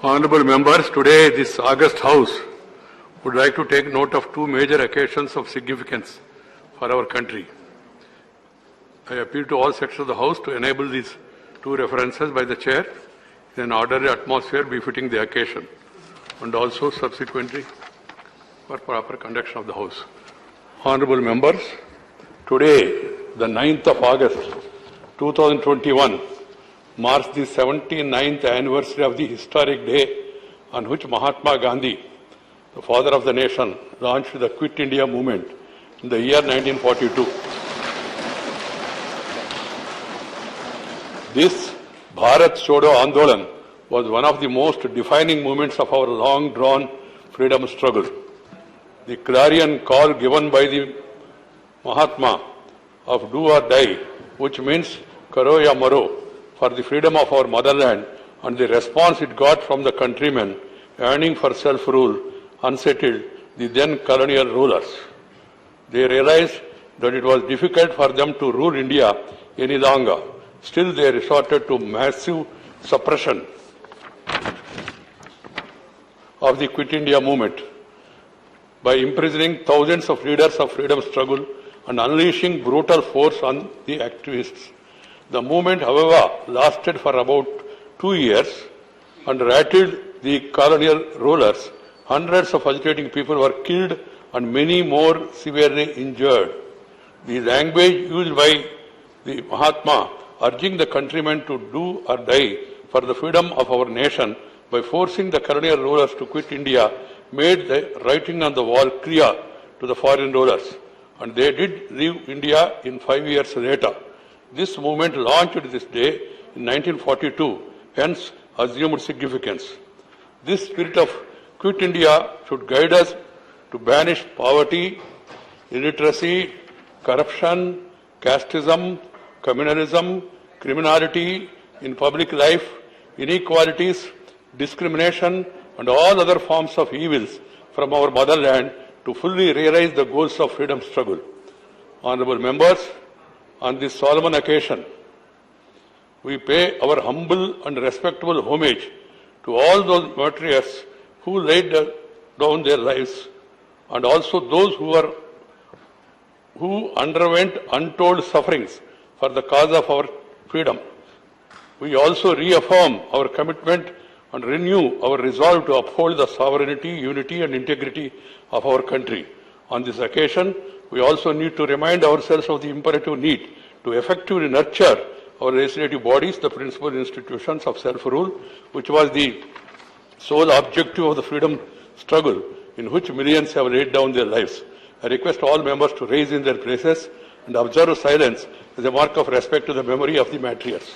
Honorable members, today this August House would like to take note of two major occasions of significance for our country. I appeal to all sections of the House to enable these two references by the Chair in an orderly atmosphere befitting the occasion, and also subsequently for proper conduction of the House. Honorable members, today, the 9th of August, 2021, marks the 79th anniversary of the historic day on which Mahatma Gandhi, the father of the nation, launched the Quit India movement in the year 1942. This Bharat Chodo Andolan was one of the most defining movements of our long-drawn freedom struggle. The clarion call given by the Mahatma of do or die, which means karo ya maro, for the freedom of our motherland, and the response it got from the countrymen yearning for self-rule, unsettled the then colonial rulers. They realized that it was difficult for them to rule India any longer. Still, they resorted to massive suppression of the Quit India movement by imprisoning thousands of leaders of freedom struggle and unleashing brutal force on the activists. The movement, however, lasted for about 2 years and rattled the colonial rulers. Hundreds of agitating people were killed and many more severely injured. The language used by the Mahatma, urging the countrymen to do or die for the freedom of our nation by forcing the colonial rulers to quit India, made the writing on the wall clear to the foreign rulers, and they did leave India in 5 years later. This movement launched this day in 1942, hence assumed significance. This spirit of Quit India should guide us to banish poverty, illiteracy, corruption, casteism, communalism, criminality in public life, inequalities, discrimination, and all other forms of evils from our motherland to fully realize the goals of freedom struggle. Honorable members, on this solemn occasion, we pay our humble and respectful homage to all those martyrs who laid down their lives, and also those who underwent untold sufferings for the cause of our freedom. We also reaffirm our commitment and renew our resolve to uphold the sovereignty, unity, and integrity of our country. On this occasion, we also need to remind ourselves of the imperative need to effectively nurture our legislative bodies, the principal institutions of self-rule, which was the sole objective of the freedom struggle in which millions have laid down their lives. I request all members to rise in their places and observe silence as a mark of respect to the memory of the martyrs.